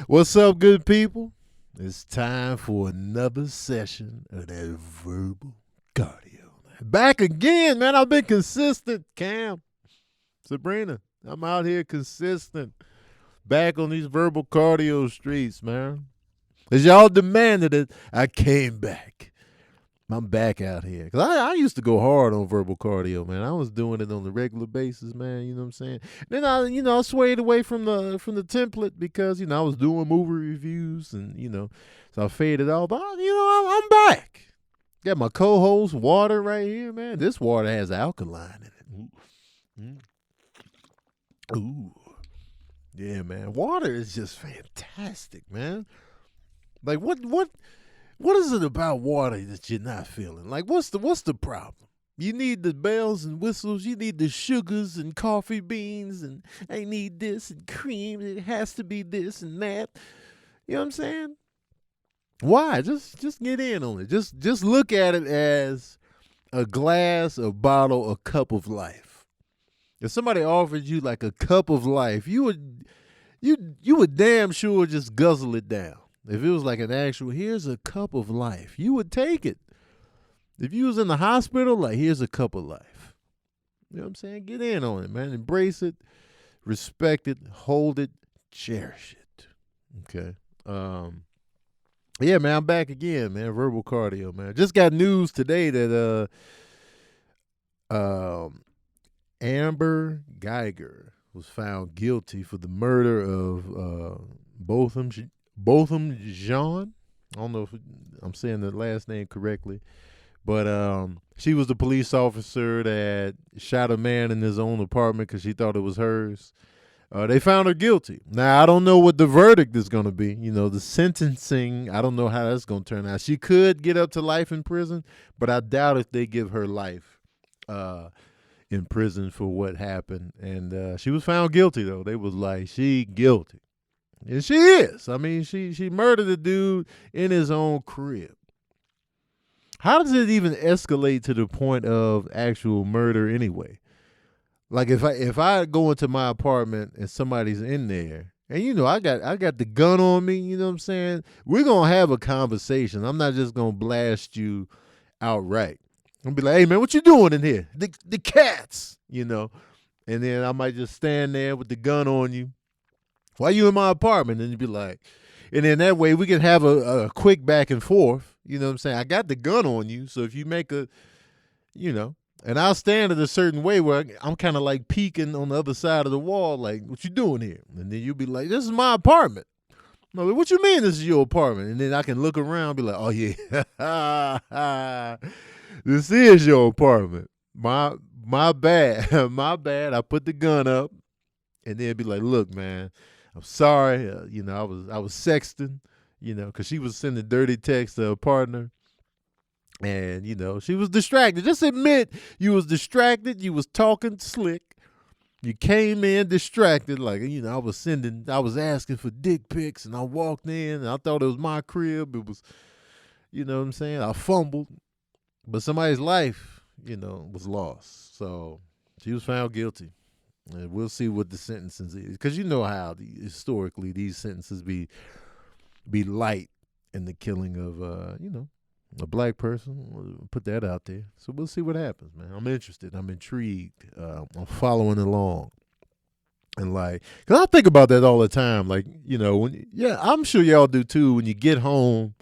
What's up, good people? It's time for another session of that verbal cardio. Back again, man. I've been consistent, Cam. Sabrina, I'm out here consistent. Back on these verbal cardio streets, man. As y'all demanded it, I came back. I'm back out here. Cause I used to go hard on verbal cardio, man. I was doing it on a regular basis, man. You know what I'm saying? Then I swayed away from the template because, I was doing movie reviews and, so I faded off. But I'm back. Got my co-host water right here, man. This water has alkaline in it. Ooh. Ooh. Yeah, man. Water is just fantastic, man. Like what is it about water that you're not feeling? Like, what's the problem? You need the bells and whistles. You need the sugars and coffee beans, and I need this and cream. It has to be this and that. You know what I'm saying? Why? Just get in on it. Just look at it as a glass, a bottle, a cup of life. If somebody offered you like a cup of life, you would damn sure just guzzle it down. If it was like an actual, here's a cup of life, you would take it. If you was in the hospital, like, here's a cup of life. You know what I'm saying? Get in on it, man. Embrace it, respect it, hold it, cherish it. Okay. Yeah, man, I'm back again, man. Verbal cardio, man. Just got news today that Amber Geiger was found guilty for the murder of Botham Jean. I don't know if I'm saying the last name correctly, but she was the police officer that shot a man in his own apartment because she thought it was hers. They found her guilty. Now, I don't know what the verdict is going to be. The sentencing, I don't know how that's going to turn out. She could get up to life in prison, but I doubt if they give her life in prison for what happened. And she was found guilty, though. They was like, she guilty. And she is. I mean, she murdered a dude in his own crib. How does it even escalate to the point of actual murder anyway? Like, if I go into my apartment and somebody's in there, and I got the gun on me, you know what I'm saying? We're gonna have a conversation. I'm not just gonna blast you outright. I'm gonna be like, hey man, what you doing in here? The cats, And then I might just stand there with the gun on you. Why you in my apartment? And you'd be like, and then that way we can have a quick back and forth. You know what I'm saying? I got the gun on you, so if you make and I'll stand in a certain way where I'm kind of like peeking on the other side of the wall, like, what you doing here? And then you'll be like, this is my apartment. I'm like, what you mean this is your apartment? And then I can look around and be like, oh yeah, this is your apartment. My bad. My bad. I put the gun up, and then be like, look, man, I'm sorry. I was sexting, because she was sending dirty texts to her partner. And, she was distracted. Just admit you was distracted. You was talking slick. You came in distracted. Like, I was asking for dick pics, and I walked in and I thought it was my crib. It was, you know what I'm saying? I fumbled. But somebody's life, was lost. So she was found guilty. And we'll see what the sentences is. Because you know how historically these sentences be light in the killing of, a black person. We'll put that out there. So we'll see what happens, man. I'm interested. I'm intrigued. I'm following along. And cause I think about that all the time. I'm sure y'all do too. When you get home,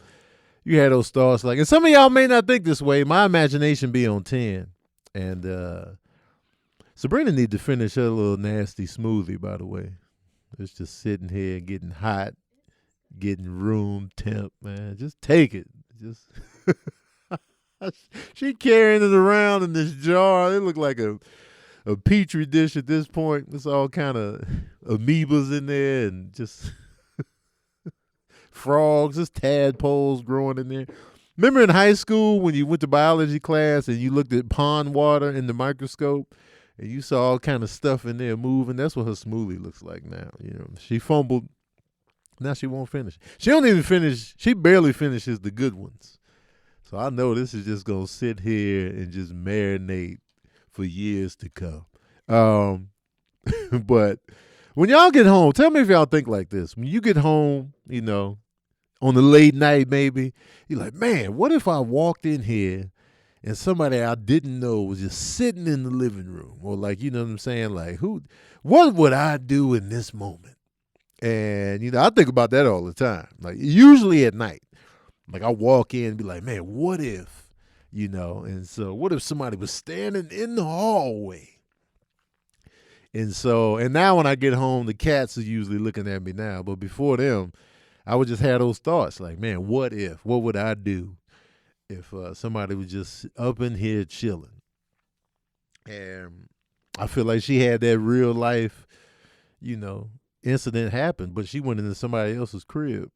you had those thoughts. And some of y'all may not think this way. My imagination be on 10. And Sabrina need to finish her little nasty smoothie, by the way. It's just sitting here getting hot, getting room temp, man. Just take it. Just she carrying it around in this jar. It looked like a petri dish at this point. It's all kind of amoebas in there and just frogs, just tadpoles growing in there. Remember in high school when you went to biology class and you looked at pond water in the microscope and you saw all kind of stuff in there moving? That's what her smoothie looks like now. She fumbled. Now she won't finish. She don't even finish. She barely finishes the good ones. So I know this is just going to sit here and just marinate for years to come. But When y'all get home, tell me if y'all think like this. When you get home, on the late night maybe, you're like, man, what if I walked in here and somebody I didn't know was just sitting in the living room? Or like, you know what I'm saying? Like, what would I do in this moment? And, I think about that all the time. Like, usually at night. Like, I walk in and be like, man, what if, And so, what if somebody was standing in the hallway? And now when I get home, the cats are usually looking at me now. But before them, I would just have those thoughts like, man, what if? What would I do if somebody was just up in here chilling? And I feel like she had that real life, incident happen, but she went into somebody else's crib.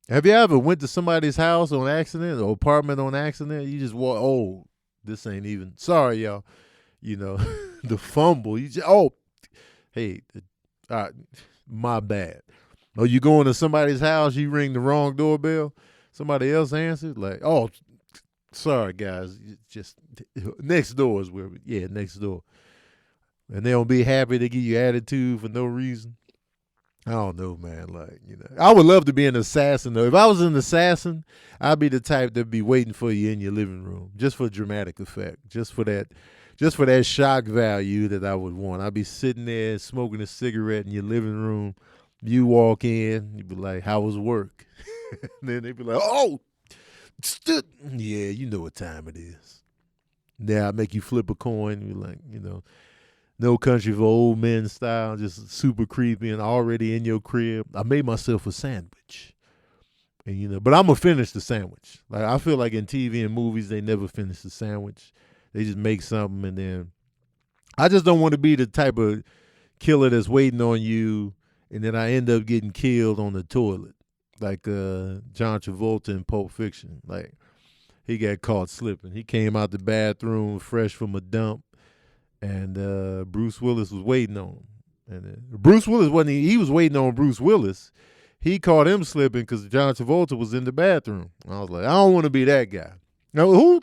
Have you ever went to somebody's house on accident or apartment on accident? You just walk, oh, this ain't even, sorry, y'all. The fumble. You just, hey, my bad. Or you go into somebody's house, you ring the wrong doorbell, somebody else answered, like, oh, sorry, guys, just next door is where, next door. And they don't be happy to give you attitude for no reason. I don't know, man. Like, I would love to be an assassin, though. If I was an assassin, I'd be the type that'd be waiting for you in your living room, just for dramatic effect, just for that shock value that I would want. I'd be sitting there smoking a cigarette in your living room. You walk in, you'd be like, how was work? And then they'd be like, oh, yeah, you know what time it is. Now I make you flip a coin. You're like, No Country for Old Men style, just super creepy and already in your crib. I made myself a sandwich. And but I'm gonna finish the sandwich. Like, I feel like in TV and movies they never finish the sandwich. They just make something and then I just don't want to be the type of killer that's waiting on you and then I end up getting killed on the toilet. Like John Travolta in Pulp Fiction. Like, he got caught slipping. He came out the bathroom fresh from a dump. And Bruce Willis was waiting on him. And Bruce Willis wasn't. He was waiting on Bruce Willis. He caught him slipping because John Travolta was in the bathroom. I was like, I don't want to be that guy. Now, who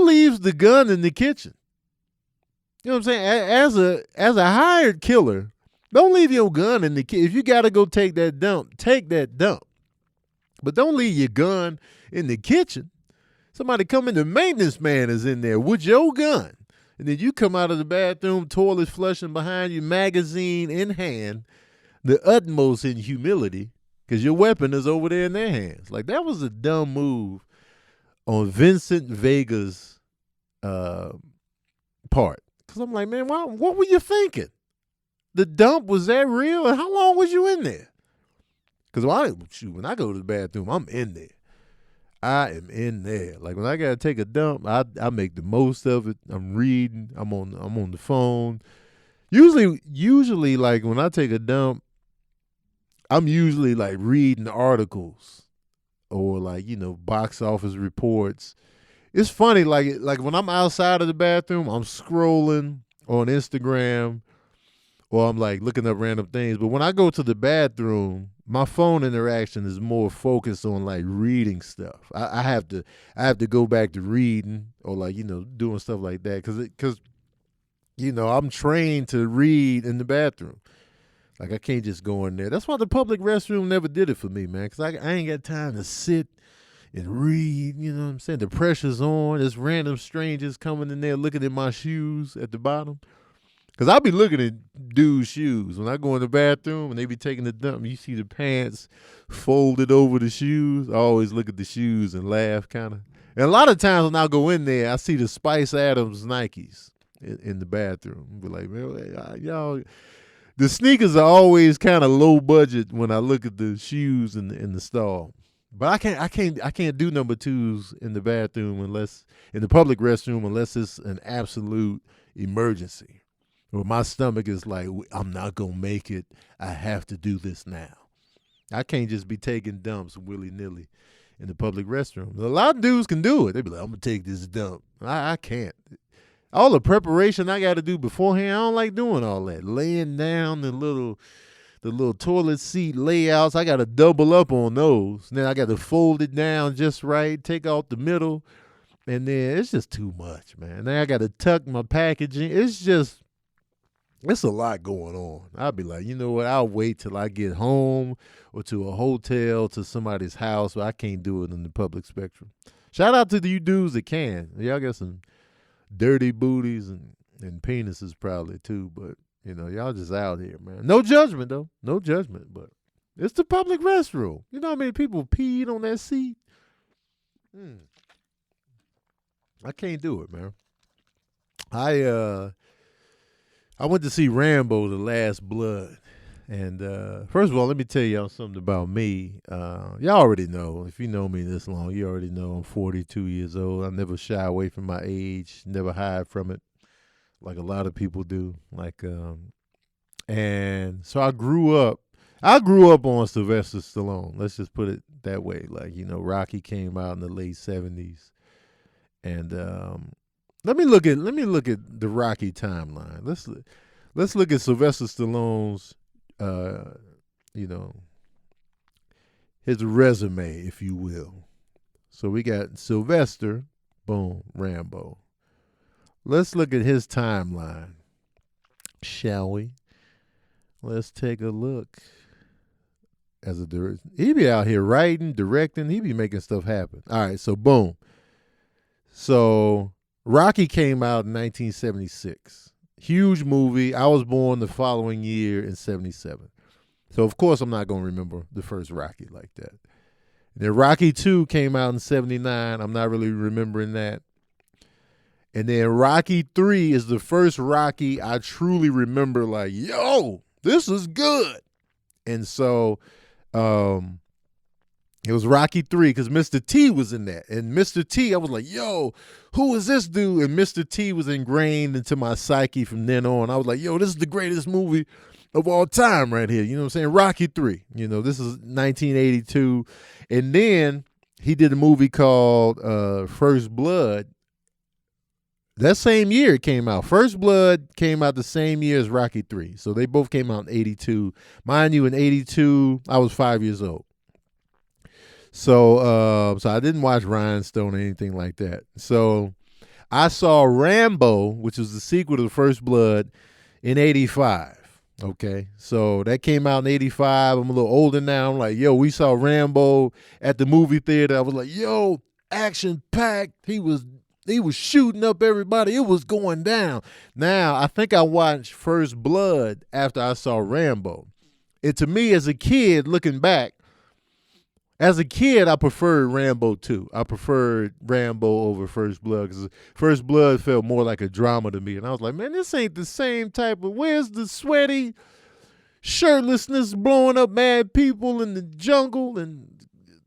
leaves the gun in the kitchen? You know what I'm saying? As a hired killer, don't leave your gun in the kitchen. If you got to go take that dump, take that dump. But don't leave your gun in the kitchen. Somebody come in, the maintenance man is in there with your gun. And then you come out of the bathroom, toilet flushing behind you, magazine in hand, the utmost in humility, because your weapon is over there in their hands. Like, that was a dumb move on Vincent Vega's part. Because I'm like, man, what were you thinking? The dump, was that real? And how long was you in there? Because when I go to the bathroom, I'm in there. I am in there. Like, when I gotta take a dump, I make the most of it. I'm reading. I'm on the phone. Usually, like, when I take a dump, I'm usually like reading articles or like box office reports. It's funny, like when I'm outside of the bathroom, I'm scrolling on Instagram or I'm like looking up random things. But when I go to the bathroom, my phone interaction is more focused on like reading stuff. I have to go back to reading or like doing stuff like that because I'm trained to read in the bathroom. Like, I can't just go in there. That's why the public restroom never did it for me, man. Because I ain't got time to sit and read. You know what I'm saying? The pressure's on. There's random strangers coming in there looking at my shoes at the bottom. Because I be looking at dudes' shoes. When I go in the bathroom and they be taking the dump, you see the pants folded over the shoes. I always look at the shoes and laugh, kind of. And a lot of times when I go in there, I see the Spice Adams Nikes in the bathroom. Be like, man, y'all, the sneakers are always kind of low budget when I look at the shoes in the stall. But I can't do number twos in the bathroom in the public restroom unless it's an absolute emergency. Or my stomach is like, I'm not going to make it. I have to do this now. I can't just be taking dumps willy-nilly in the public restroom. A lot of dudes can do it. They be like, I'm going to take this dump. I can't. All the preparation I got to do beforehand, I don't like doing all that. Laying down the little toilet seat layouts, I got to double up on those. And then I got to fold it down just right, take out the middle. And then it's just too much, man. Then I got to tuck my packaging. It's It's a lot going on. I'll be like, you know what? I'll wait till I get home or to a hotel, to somebody's house. But I can't do it in the public spectrum. Shout out to you dudes that can. Y'all got some dirty booties and penises probably too. But, y'all just out here, man. No judgment, though. No judgment. But it's the public restroom. You know how many people peed on that seat? I can't do it, man. I went to see Rambo: The Last Blood, and first of all, let me tell y'all something about me. Y'all already know. If you know me this long, you already know I'm 42 years old. I never shy away from my age, never hide from it, like a lot of people do. And so I grew up. I grew up on Sylvester Stallone. Let's just put it that way. Rocky came out in the late '70s, and let me look at the Rocky timeline. Let's look at Sylvester Stallone's, his resume, if you will. So we got Sylvester, boom, Rambo. Let's look at his timeline, shall we? Let's take a look. He be out here writing, directing. He be making stuff happen. All right, so boom. So Rocky came out in 1976. Huge movie. I was born the following year in 77. So, of course, I'm not going to remember the first Rocky like that. And then Rocky 2 came out in 79. I'm not really remembering that. And then Rocky 3 is the first Rocky I truly remember, like, yo, this is good. And so it was Rocky 3 because Mr. T was in that. And Mr. T, I was like, yo, who is this dude? And Mr. T was ingrained into my psyche from then on. I was like, yo, this is the greatest movie of all time right here. You know what I'm saying? Rocky 3. This is 1982. And then he did a movie called First Blood. That same year it came out. First Blood came out the same year as Rocky 3. So they both came out in 82. Mind you, in 82, I was 5 years old. So I didn't watch Rhinestone or anything like that. So I saw Rambo, which was the sequel to The First Blood, in 85. Okay, so that came out in 85. I'm a little older now. I'm like, yo, we saw Rambo at the movie theater. I was like, yo, action packed. He was shooting up everybody. It was going down. Now, I think I watched First Blood after I saw Rambo. And to me, as a kid, looking back, as a kid, I preferred Rambo 2. I preferred Rambo over First Blood because First Blood felt more like a drama to me. And I was like, man, this ain't the same type of, where's the sweaty shirtlessness blowing up mad people in the jungle and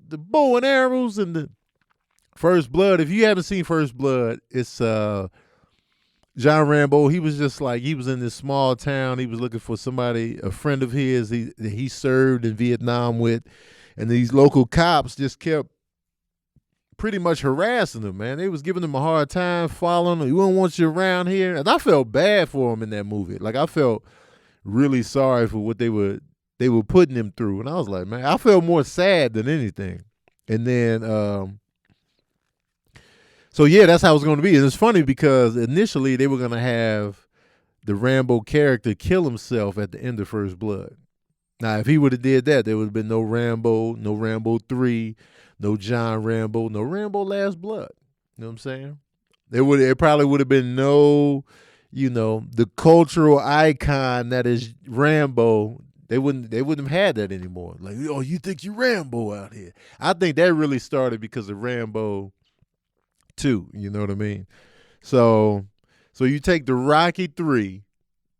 the bow and arrows and the First Blood. If you haven't seen First Blood, it's John Rambo. He was just like, he was in this small town. He was looking for somebody, a friend of his that he served in Vietnam with. And these local cops just kept pretty much harassing him, man. They was giving him a hard time, following him. We don't want you around here. And I felt bad for him in that movie. Like, I felt really sorry for what they were putting him through. And I was like, man, I felt more sad than anything. And then, so yeah, that's how it was going to be. And it's funny because initially they were going to have the Rambo character kill himself at the end of First Blood. Now, if he would have did that, there would have been no Rambo 3, no John Rambo, no Rambo Last Blood. You know what I'm saying? It probably would have been no, the cultural icon that is Rambo. They wouldn't have had that anymore. Like, oh, you think you Rambo out here? I think that really started because of Rambo 2. You know what I mean? So you take the Rocky 3.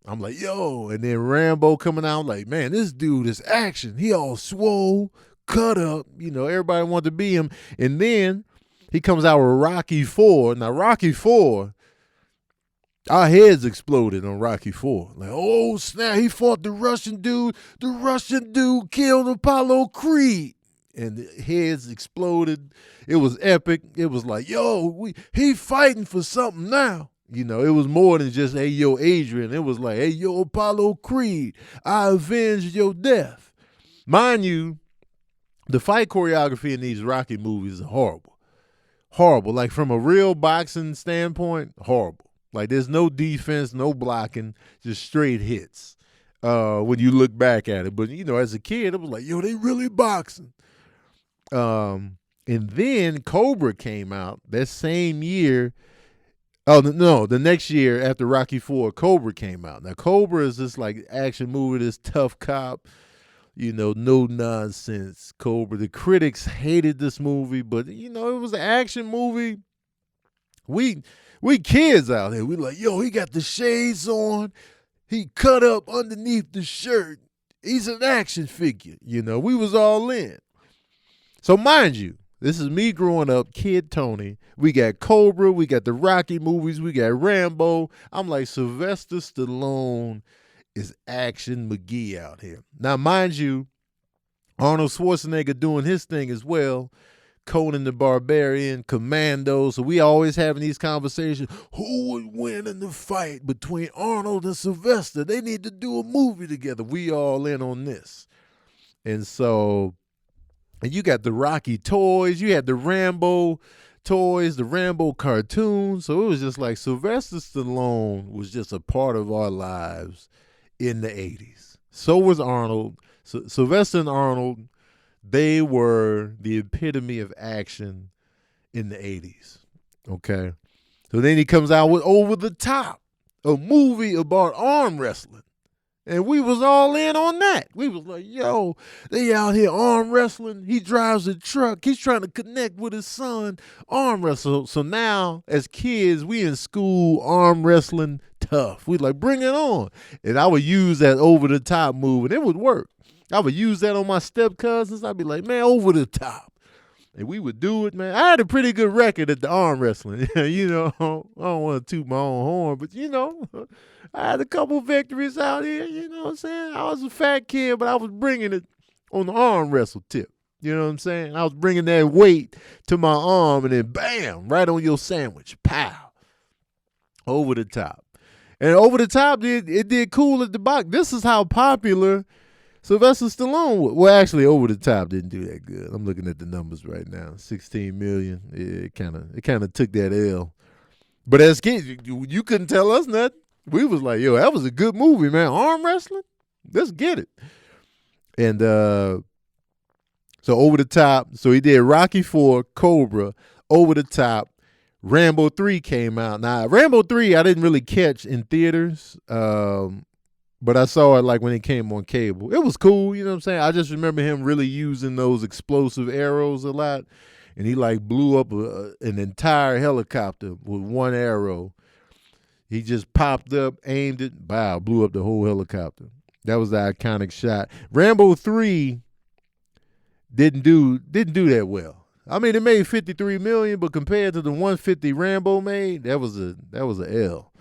I'm like, yo, and then Rambo coming out, like, man, this dude is action. He all swole, cut up, everybody wanted to be him. And then he comes out with Rocky 4. Now, Rocky 4, our heads exploded on Rocky 4. Like, oh, snap, he fought the Russian dude. The Russian dude killed Apollo Creed. And the heads exploded. It was epic. It was like, yo, he fighting for something now. It was more than just, hey, yo, Adrian. It was like, hey, yo, Apollo Creed, I avenged your death. Mind you, the fight choreography in these Rocky movies is horrible. Horrible. Like, from a real boxing standpoint, horrible. Like there's no defense, no blocking, just straight hits. When you look back at it, but as a kid, it was like, yo, they really boxing. And then Cobra came out that same year. Oh no, the next year after Rocky IV, Cobra came out. Now Cobra is this like action movie, this tough cop, no nonsense Cobra. The critics hated this movie, but it was an action movie. We kids out here, we like, yo, he got the shades on, he cut up underneath the shirt. He's an action figure, we was all in. So mind you, this is me growing up, Kid Tony. We got Cobra, we got the Rocky movies, we got Rambo. I'm like, Sylvester Stallone is Action McGee out here. Now, mind you, Arnold Schwarzenegger doing his thing as well. Conan the Barbarian, Commando. So we always having these conversations. Who would win in the fight between Arnold and Sylvester? They need to do a movie together. We all in on this. And you got the Rocky toys, you had the Rambo toys, the Rambo cartoons. So it was just like Sylvester Stallone was just a part of our lives in the 80s. So was Arnold. Sylvester and Arnold, they were the epitome of action in the 80s. Okay. So then he comes out with Over the Top, a movie about arm wrestling. And we was all in on that. We was like, yo, they out here arm wrestling. He drives a truck. He's trying to connect with his son. Arm wrestle. So now, as kids, we in school arm wrestling tough. We like, bring it on. And I would use that Over the Top move, and it would work. I would use that on my step cousins. I'd be like, man, Over the Top. And we would do it, man. I had a pretty good record at the arm wrestling. I don't want to toot my own horn, but, I had a couple victories out here. You know what I'm saying? I was a fat kid, but I was bringing it on the arm wrestle tip. You know what I'm saying? I was bringing that weight to my arm and then bam, right on your sandwich. Pow. Over the Top. And Over the Top, it did cool at the box. This is how popular Sylvester Stallone was. Well, actually, Over the Top didn't do that good. I'm looking at the numbers right now. 16 million. It kind of took that L. But as kids, you couldn't tell us nothing. We was like, yo, that was a good movie, man. Arm wrestling? Let's get it. And so Over the Top. So he did Rocky IV, Cobra, Over the Top. Rambo 3 came out. Now, Rambo 3 I didn't really catch in theaters. But I saw it like when it came on cable. It was cool, you know what I'm saying? I just remember him really using those explosive arrows a lot. And he like blew up an entire helicopter with one arrow. He just popped up, aimed it, wow, blew up the whole helicopter. That was the iconic shot. Rambo 3 didn't do that well. I mean, it made $53 million, but compared to the $150 Rambo made, that was a L.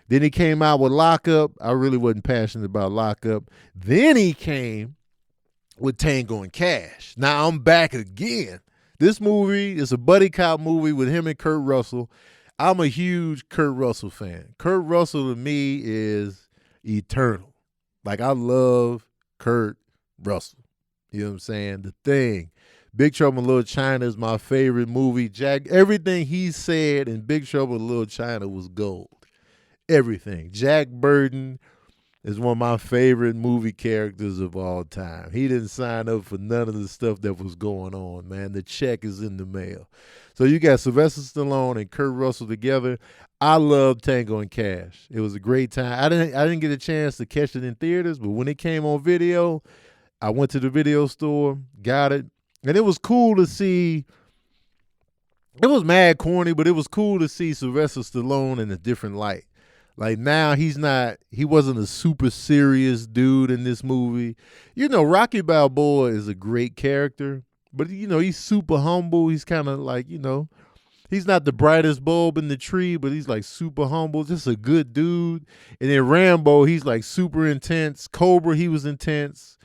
Then he came out with Lockup. I really wasn't passionate about Lockup. Then he came with Tango and Cash. Now I'm back again. This movie is a buddy cop movie with him and Kurt Russell. I'm a huge Kurt Russell fan. Kurt Russell to me is eternal. Like, I love Kurt Russell. You know what I'm saying? The Thing. Big Trouble in Little China is my favorite movie. Everything he said in Big Trouble in Little China was gold. Everything. Jack Burton is one of my favorite movie characters of all time. He didn't sign up for none of the stuff that was going on, man. The check is in the mail. So you got Sylvester Stallone and Kurt Russell together. I love Tango and Cash. It was a great time. I didn't get a chance to catch it in theaters, but when it came on video, I went to the video store, got it, and it was cool to see. It was mad corny, but it was cool to see Sylvester Stallone in a different light. Like, now he wasn't a super serious dude in this movie. Rocky Balboa is a great character, but he's super humble. He's kind of like, he's not the brightest bulb in the tree, but he's like super humble, just a good dude. And then Rambo, he's like super intense. Cobra, he was intense.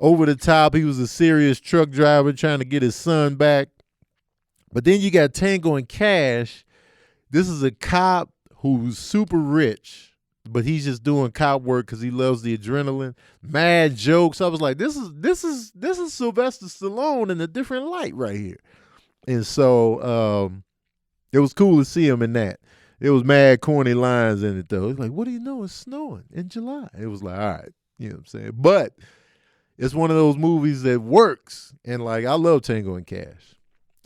Over the Top, he was a serious truck driver trying to get his son back. But then you got Tango and Cash. This is a cop who's super rich, but he's just doing cop work because he loves the adrenaline. Mad jokes. I was like, this is Sylvester Stallone in a different light right here. And so it was cool to see him in that. It was mad corny lines in it though. It's like, what do you know? It's snowing in July. It was like, all right, you know what I'm saying? But it's one of those movies that works. And like, I love Tango and Cash.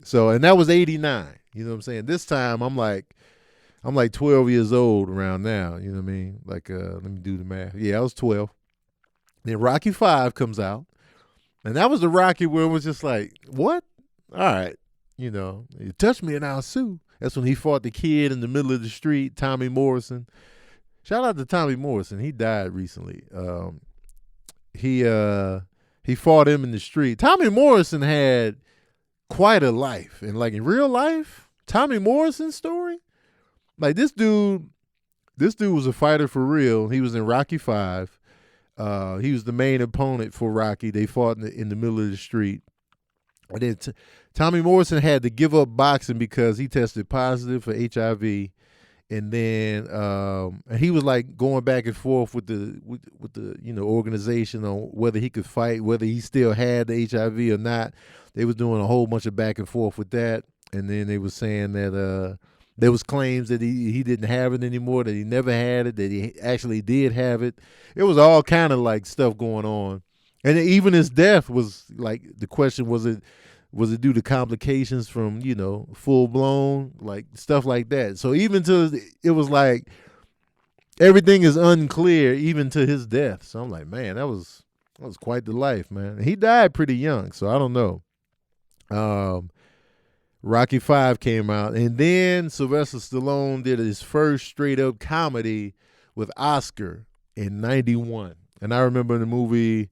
So, and that was 89. You know what I'm saying? This time I'm like 12 years old around now. You know what I mean? Like, let me do the math. Yeah, I was 12. Then Rocky 5 comes out. And that was the Rocky where it was just like, what? All right. You know, you touch me and I'll sue. That's when he fought the kid in the middle of the street, Tommy Morrison. Shout out to Tommy Morrison. He died recently. He fought him in the street. Tommy Morrison had quite a life. And like in real life, Tommy Morrison's story, like this dude was a fighter for real. He was in Rocky 5. He was the main opponent for Rocky. They fought in the middle of the street. And then Tommy Morrison had to give up boxing because he tested positive for HIV. And then and he was like going back and forth with the organization on whether he could fight, whether he still had the HIV or not. They was doing a whole bunch of back and forth with that. And then they was saying that there was claims that he didn't have it anymore, that he never had it, that he actually did have it. It was all kind of like stuff going on. And even his death was like, the question was it due to complications from, full blown, like stuff like that. So even to, it was like everything is unclear even to his death. So I'm like, man, that was quite the life, man. He died pretty young, so I don't know. Rocky 5 came out, and then Sylvester Stallone did his first straight up comedy with Oscar in 91. And I remember the movie.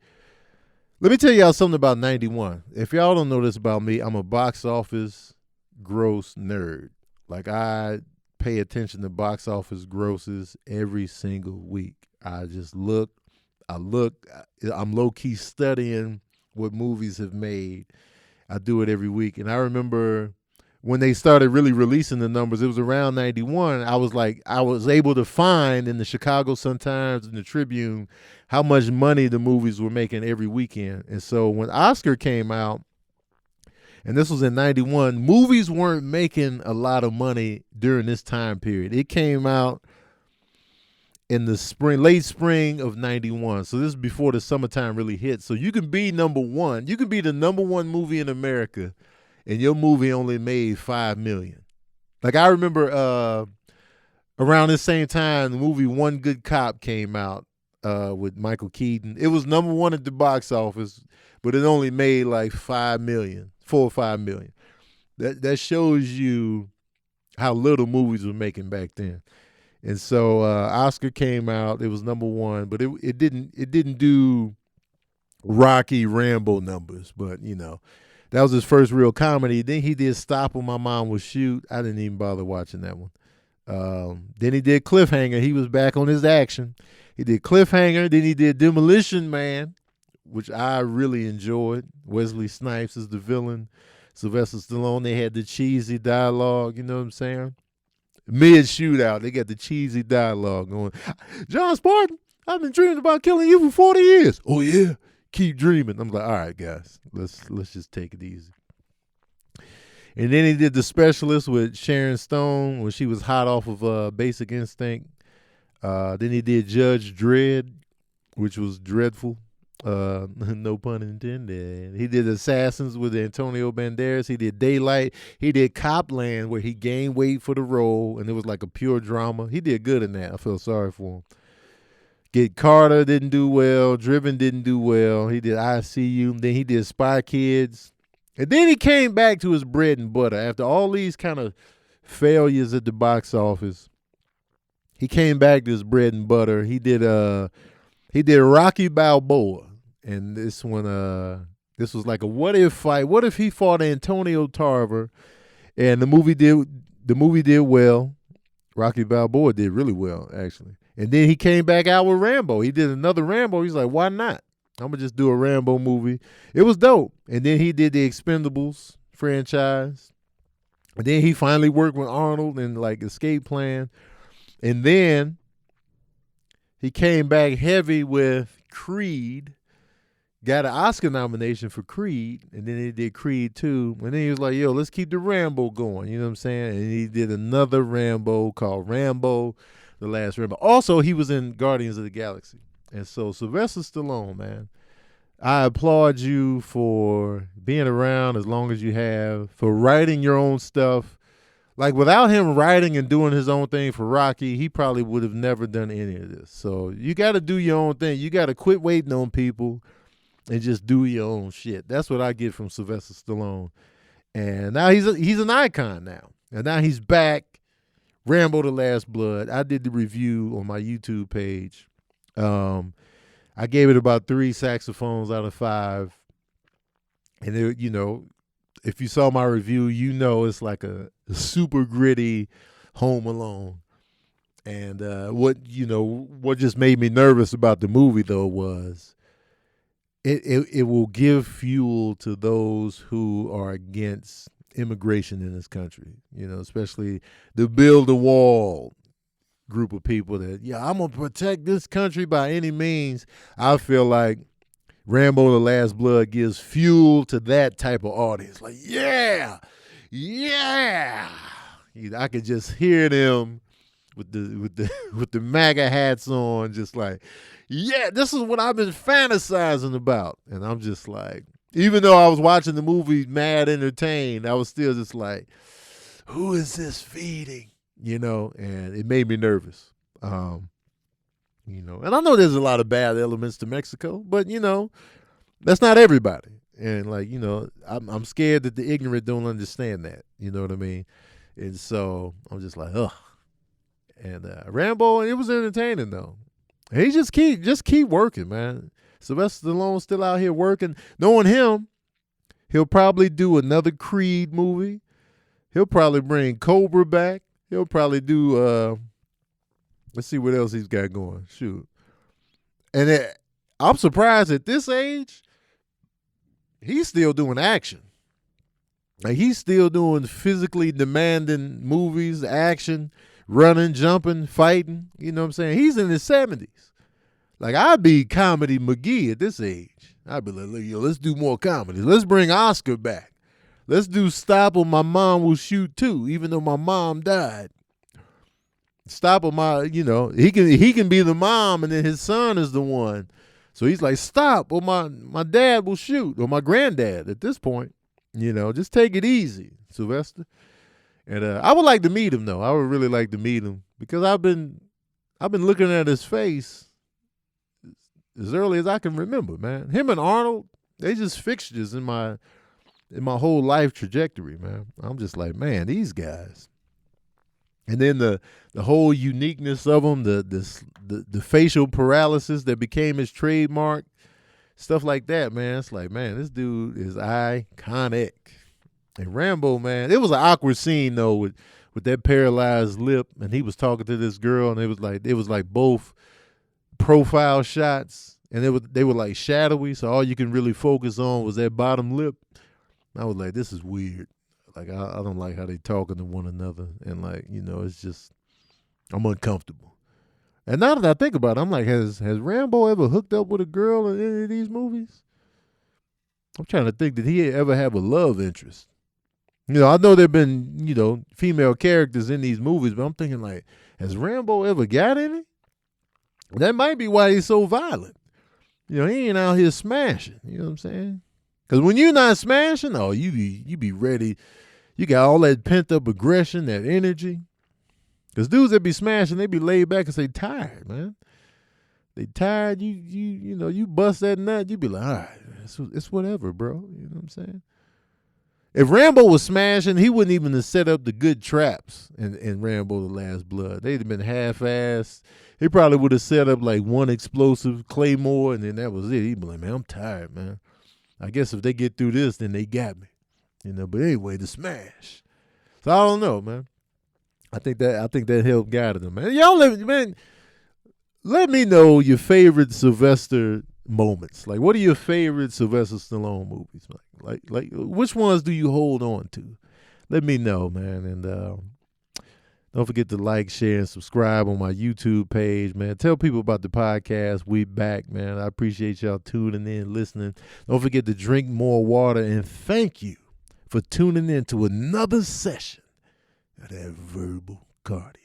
Let me tell y'all something about 91. If y'all don't know this about me, I'm a box office gross nerd. Like, I pay attention to box office grosses every single week. I just look, I'm low-key studying what movies have made. I do it every week. And I remember when they started really releasing the numbers, it was around 91. I was able to find in the Chicago Sun-Times and the Tribune how much money the movies were making every weekend. And so when Oscar came out, and this was in 91, movies weren't making a lot of money during this time period. It came out in the late spring of 91. So this is before the summertime really hit. So you can be number one. You can be the number one movie in America, and your movie only made $5 million. Like, I remember around this same time, the movie One Good Cop came out with Michael Keaton. It was number one at the box office, but it only made like $4 or $5 million. That shows you how little movies were making back then. And so Oscar came out. It was number one, but it didn't do Rocky Rambo numbers. But that was his first real comedy. Then he did Stop When My Mom Would Shoot. I didn't even bother watching that one. Then he did Cliffhanger. He was back on his action. He did Cliffhanger. Then he did Demolition Man, which I really enjoyed. Wesley Snipes is the villain. Sylvester Stallone. They had the cheesy dialogue. You know what I'm saying? Mid shootout, they got the cheesy dialogue going. John Spartan, I've been dreaming about killing you for 40 years. Oh yeah, keep dreaming. I'm like, all right, guys, let's just take it easy. And then he did The Specialist with Sharon Stone when she was hot off of Basic Instinct. Then he did Judge Dredd, which was dreadful. No pun intended. He did Assassins with Antonio Banderas. He did Daylight. He did Copland, where he gained weight for the role, and it was like a pure drama. He did good in that. I feel sorry for him. Get Carter didn't do well. Driven didn't do well. He did ICU. Then he did Spy Kids. And then he came back to his bread and butter. After all these kind of failures at the box office, he came back to his bread and butter. He did Rocky Balboa. And this one, this was like a what if fight. What if he fought Antonio Tarver? And the movie did well. Rocky Balboa did really well, actually. And then he came back out with Rambo. He did another Rambo. He's like, why not? I'm gonna just do a Rambo movie. It was dope. And then he did the Expendables franchise. And then he finally worked with Arnold in like Escape Plan. And then he came back heavy with Creed. got an Oscar nomination for Creed, and then he did Creed 2, and then he was like, yo, let's keep the Rambo going, you know what I'm saying? And he did another Rambo called Rambo, The Last Rambo. Also, he was in Guardians of the Galaxy. And so Sylvester Stallone, man, I applaud you for being around as long as you have, for writing your own stuff. Like, without him writing and doing his own thing for Rocky, he probably would have never done any of this. So you got to do your own thing. You got to quit waiting on people and just do your own shit. That's what I get from Sylvester Stallone. And now he's an icon now. And now he's back. Rambo: The Last Blood. I did the review on my YouTube page. I gave it about 3 saxophones out of 5. And it, you know, if you saw my review, you know it's like a super gritty Home Alone. And what just made me nervous about the movie though was it will give fuel to those who are against immigration in this country, especially the build the wall group of people that, I'm going to protect this country by any means. I feel like Rambo: The Last Blood gives fuel to that type of audience. Like, yeah. I could just hear them with the MAGA hats on, just like, yeah, this is what I've been fantasizing about. And I'm just like, even though I was watching the movie mad entertained, I was still just like, who is this feeding? And it made me nervous. And I know there's a lot of bad elements to Mexico, but that's not everybody. And I'm scared that the ignorant don't understand that. You know what I mean? And so I'm just like, ugh. And Rambo, it was entertaining though. He just keep working, man. Sylvester Stallone's still out here working. Knowing him, he'll probably do another Creed movie. He'll probably bring Cobra back. He'll probably do let's see what else he's got going. Shoot. And I'm surprised at this age, he's still doing action. Like, he's still doing physically demanding movies, action, running, jumping, fighting. You know what I'm saying? He's in his 70s. Like, I'd be Comedy McGee at this age. I'd be like, let's do more comedies. Let's bring Oscar back. Let's do Stop or My Mom Will Shoot Too, even though my mom died. Stop or he can be the mom, and then his son is the one. So he's like, stop or my dad will shoot, or my granddad at this point. Just take it easy, Sylvester. And I would like to meet him though. I would really like to meet him because I've been looking at his face as early as I can remember, man. Him and Arnold, they just fixtures in my whole life trajectory, man. I'm just like, man, these guys. And then the whole uniqueness of them, the facial paralysis that became his trademark, stuff like that, man. It's like, man, this dude is iconic. And Rambo, man, it was an awkward scene though with that paralyzed lip, and he was talking to this girl, and it was like both profile shots, and they were like shadowy, so all you can really focus on was that bottom lip. I was like, this is weird. Like, I don't like how they talking to one another, and it's just, I'm uncomfortable. And now that I think about it, I'm like, has Rambo ever hooked up with a girl in any of these movies? I'm trying to think, did he ever have a love interest? I know there've been, female characters in these movies, but I'm thinking like, has Rambo ever got any? That might be why he's so violent. He ain't out here smashing. You know what I'm saying? Because when you're not smashing, you be ready. You got all that pent up aggression, that energy. Because dudes that be smashing, they be laid back and say tired, man. They tired. You bust that nut, you be like, all right, it's whatever, bro. You know what I'm saying? If Rambo was smashing, he wouldn't even have set up the good traps in Rambo: The Last Blood. They'd have been half-assed. He probably would have set up like one explosive claymore, and then that was it. He'd be like, man, I'm tired, man. I guess if they get through this, then they got me. But anyway, the smash. So I don't know, man. I think that helped guide them, man. Y'all let me know your favorite Sylvester moments. Like, what are your favorite Sylvester Stallone movies? Like which ones do you hold on to? Let me know, man. And Don't forget to like, share, and subscribe on my YouTube page, man. Tell people about the podcast. We back, man. I appreciate y'all tuning in, listening. Don't forget to drink more water, and thank you for tuning in to another session of that verbal cardio.